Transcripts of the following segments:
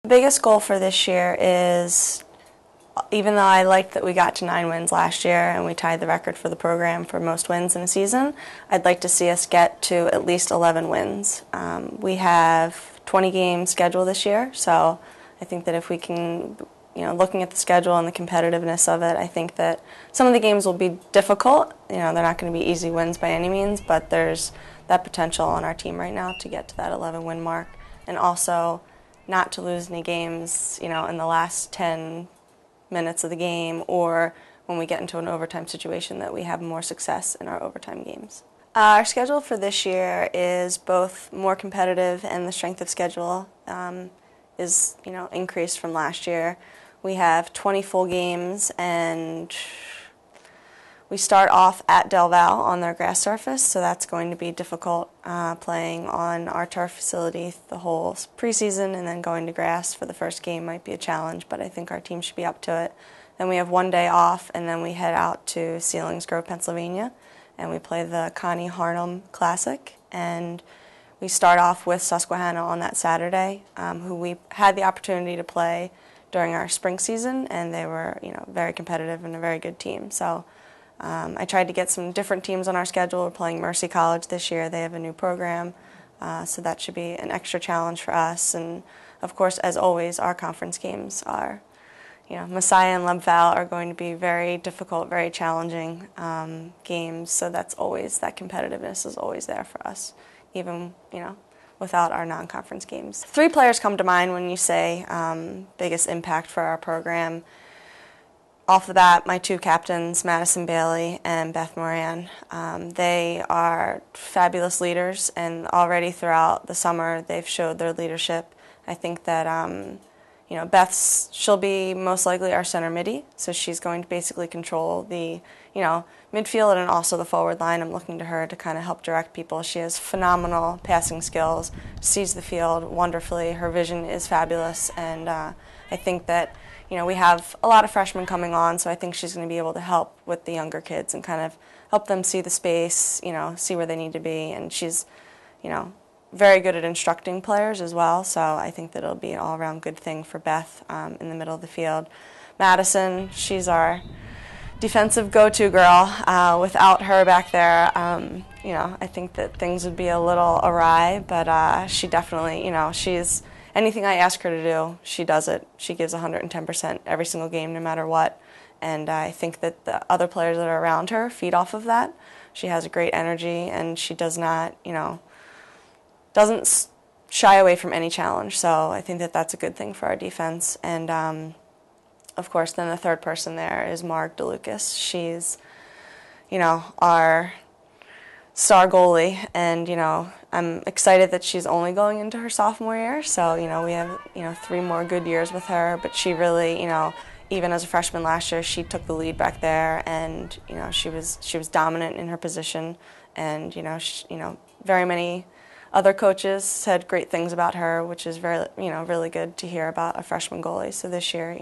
The biggest goal for this year is, even though I liked that we got to 9 wins last year and we tied the record for the program for most wins in a season, I'd like to see us get to at least 11 wins. We have 20 games scheduled this year, so I think that if we can, looking at the schedule and the competitiveness of it, I think that some of the games will be difficult. They're not going to be easy wins by any means, but there's that potential on our team right now to get to that 11-win mark, and also not to lose any games, in the last 10 minutes of the game, or when we get into an overtime situation, that we have more success in our overtime games. Our schedule for this year is both more competitive, and the strength of schedule is increased from last year. We have 20 full games, and we start off at Del Val on their grass surface, so that's going to be difficult playing on our turf facility the whole preseason, and then going to grass for the first game might be a challenge, but I think our team should be up to it. Then we have one day off, and then we head out to Selinsgrove, Pennsylvania, and we play the Connie Harnum Classic, and we start off with Susquehanna on that Saturday, who we had the opportunity to play during our spring season, and they were very competitive and a very good team. So I tried to get some different teams on our schedule. We're playing Mercy College this year. They have a new program, so that should be an extra challenge for us. And, of course, as always, our conference games are, Messiah and Lebval are going to be very difficult, very challenging games, so that competitiveness is always there for us, even, without our non-conference games. 3 players come to mind when you say biggest impact for our program. Off the bat, my 2 captains, Madison Bailey and Beth Moran. They are fabulous leaders, and already throughout the summer they've showed their leadership. I think that she'll be most likely our center midi, so she's going to basically control the midfield and also the forward line. I'm looking to her to kind of help direct people. She has phenomenal passing skills, sees the field wonderfully. Her vision is fabulous, and I think that we have a lot of freshmen coming on, so I think she's going to be able to help with the younger kids and kind of help them see the space, see where they need to be. And she's, very good at instructing players as well, so I think that it'll be an all-around good thing for Beth in the middle of the field. Madison, she's our defensive go-to girl. Without her back there, I think that things would be a little awry, but she definitely, she's anything I ask her to do, she does it. She gives 110% every single game, no matter what. And I think that the other players that are around her feed off of that. She has a great energy, and she does not, doesn't shy away from any challenge. So I think that that's a good thing for our defense. And, of course, then the third person there is Marg DeLucas. She's, our star goalie, and I'm excited that she's only going into her sophomore year, so we have 3 more good years with her. But she really, even as a freshman last year, she took the lead back there, and she was dominant in her position, and very many other coaches said great things about her, which is very really good to hear about a freshman goalie. So this year,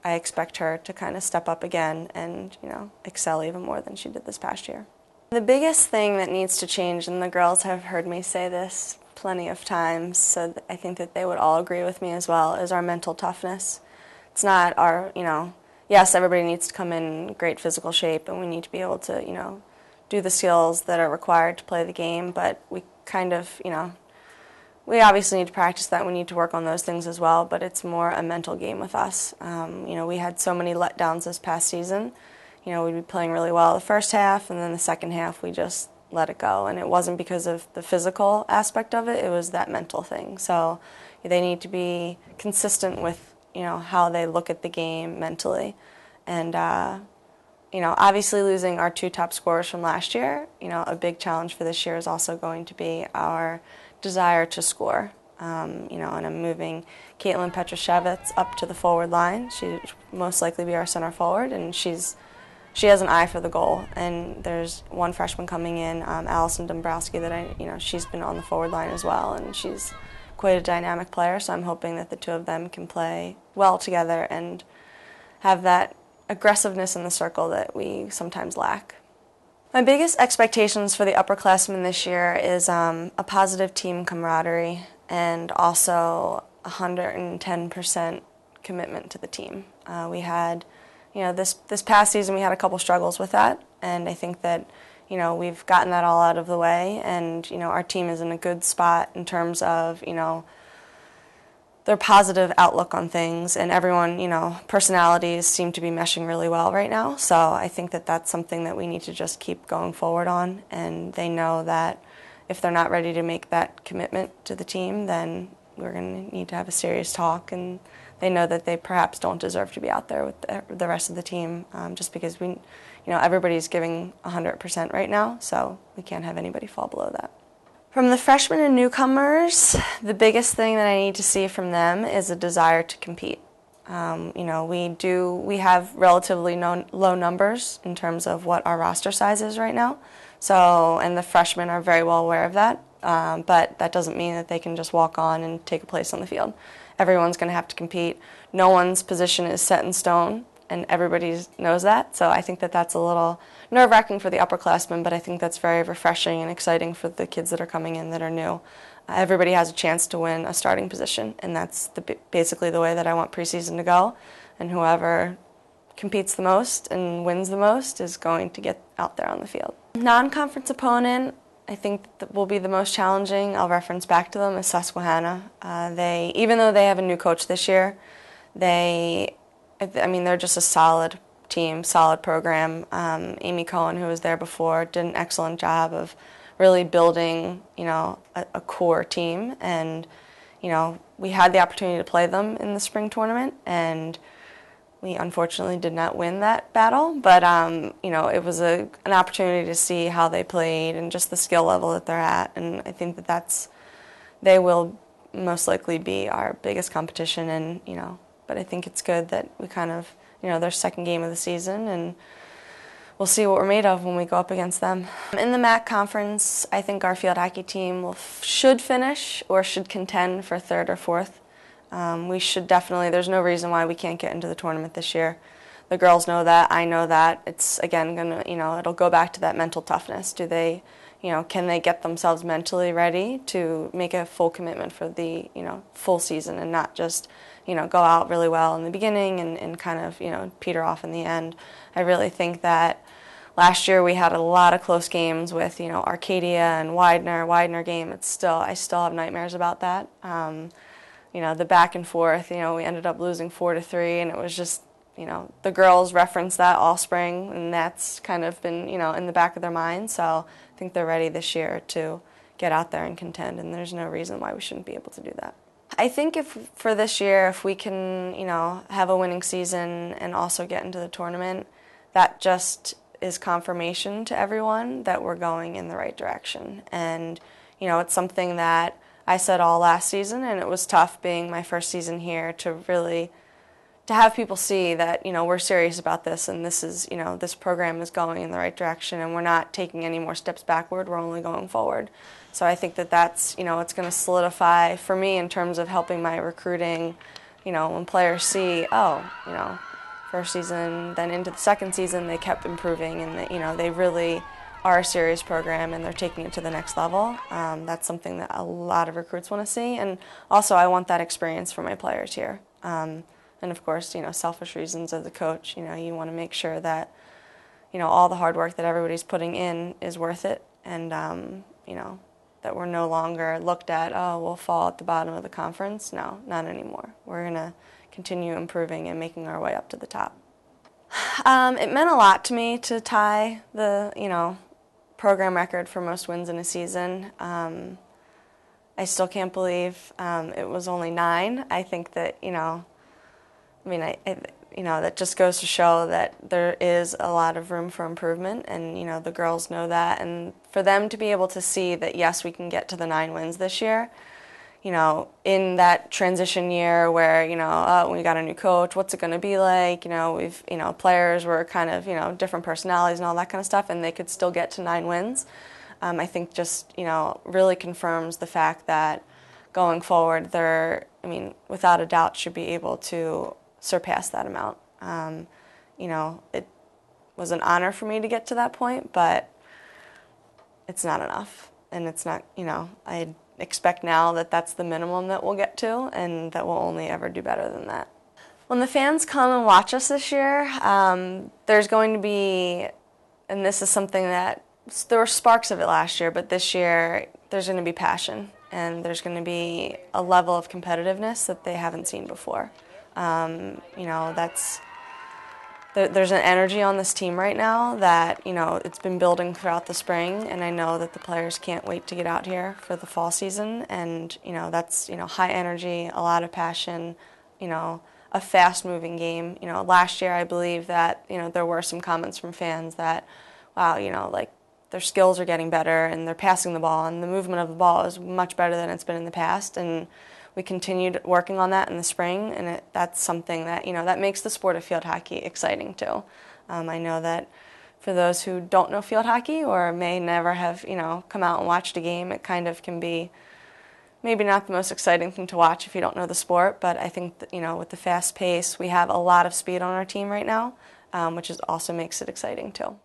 I expect her to kind of step up again and excel even more than she did this past year. The biggest thing that needs to change, and the girls have heard me say this plenty of times, so I think that they would all agree with me as well, is our mental toughness. It's not our, yes, everybody needs to come in great physical shape, and we need to be able to, do the skills that are required to play the game, but we kind of, we obviously need to practice that. We need to work on those things as well, but it's more a mental game with us. We had so many letdowns this past season. We'd be playing really well the first half, and then the second half we just let it go. And it wasn't because of the physical aspect of it, it was that mental thing. So they need to be consistent with, how they look at the game mentally. And, obviously losing our 2 top scorers from last year, a big challenge for this year is also going to be our desire to score. And I'm moving Caitlin Petroshevitz up to the forward line. She'll most likely be our center forward, and she has an eye for the goal. And there's one freshman coming in, Allison Dombrowski, that she's been on the forward line as well, and she's quite a dynamic player. So I'm hoping that the 2 of them can play well together and have that aggressiveness in the circle that we sometimes lack. My biggest expectations for the upperclassmen this year is a positive team camaraderie, and also 110% commitment to the team. We had, this past season we had a couple struggles with that, and I think that, we've gotten that all out of the way, and, our team is in a good spot in terms of, their positive outlook on things, and everyone, personalities seem to be meshing really well right now. So I think that that's something that we need to just keep going forward on, and they know that if they're not ready to make that commitment to the team, then we're going to need to have a serious talk, and they know that they perhaps don't deserve to be out there with the rest of the team, just because everybody's giving 100% right now, so we can't have anybody fall below that. From the freshmen and newcomers, the biggest thing that I need to see from them is a desire to compete. We have relatively low numbers in terms of what our roster size is right now. So, and the freshmen are very well aware of that, but that doesn't mean that they can just walk on and take a place on the field. Everyone's going to have to compete. No one's position is set in stone, and everybody knows that. So I think that that's a little nerve-wracking for the upperclassmen, but I think that's very refreshing and exciting for the kids that are coming in that are new. Everybody has a chance to win a starting position, and that's basically the way that I want preseason to go. And whoever competes the most and wins the most is going to get out there on the field. Non-conference opponent, I think that will be the most challenging. I'll reference back to them, is Susquehanna. Even though they have a new coach this year, they're just a solid team, solid program. Amy Cohen, who was there before, did an excellent job of really building, a core team. And, we had the opportunity to play them in the spring tournament, and we unfortunately did not win that battle. But, it was an opportunity to see how they played and just the skill level that they're at. And I think that they will most likely be our biggest competition, and, but I think it's good that we kind of, their second game of the season, and we'll see what we're made of when we go up against them. In the MAC conference, I think our field hockey team should finish or should contend for third or fourth. We should definitely, there's no reason why we can't get into the tournament this year. The girls know that, I know that. It's, again, going to, it'll go back to that mental toughness. Do they, can they get themselves mentally ready to make a full commitment for the, full season, and not just, go out really well in the beginning and kind of, peter off in the end. I really think that last year we had a lot of close games with, Arcadia and Widener game. I still have nightmares about that. The back and forth, we ended up losing 4-3, and it was just, the girls referenced that all spring, and that's kind of been, in the back of their minds. So I think they're ready this year to get out there and contend, and there's no reason why we shouldn't be able to do that. I think for this year, if we can, have a winning season and also get into the tournament, that just is confirmation to everyone that we're going in the right direction. And, it's something that I said all last season, and it was tough being my first season here to have people see that, we're serious about this, and this is, this program is going in the right direction, and we're not taking any more steps backward, we're only going forward. So I think that that's, it's going to solidify for me in terms of helping my recruiting, when players see, first season, then into the second season, they kept improving, and they really are a serious program, and they're taking it to the next level. That's something that a lot of recruits want to see, and also I want that experience for my players here. And of course, selfish reasons as a coach, you want to make sure that, all the hard work that everybody's putting in is worth it, and, that we're no longer looked at, we'll fall at the bottom of the conference. No, not anymore. We're going to continue improving and making our way up to the top. It meant a lot to me to tie the, program record for most wins in a season. I still can't believe it was only 9. I think that, that just goes to show that there is a lot of room for improvement, and, the girls know that. And for them to be able to see that, yes, we can get to the 9 wins this year, in that transition year where, we got a new coach, what's it going to be like? We've, players were kind of, different personalities and all that kind of stuff, and they could still get to 9 wins. I think just, really confirms the fact that going forward, without a doubt should be able to surpass that amount. It was an honor for me to get to that point, but it's not enough. And it's not, expect now that that's the minimum that we'll get to, and that we'll only ever do better than that. When the fans come and watch us this year, there's going to be, and this is something that, there were sparks of it last year, but this year there's going to be passion, and there's going to be a level of competitiveness that they haven't seen before. There's an energy on this team right now that, it's been building throughout the spring, and I know that the players can't wait to get out here for the fall season, and, that's, high energy, a lot of passion, a fast-moving game. Last year I believe that, there were some comments from fans that, wow, their skills are getting better and they're passing the ball and the movement of the ball is much better than it's been in the past, and we continued working on that in the spring, and that's something that, that makes the sport of field hockey exciting too. I know that for those who don't know field hockey or may never have, come out and watched a game, it kind of can be maybe not the most exciting thing to watch if you don't know the sport, but I think that, with the fast pace, we have a lot of speed on our team right now, which also makes it exciting too.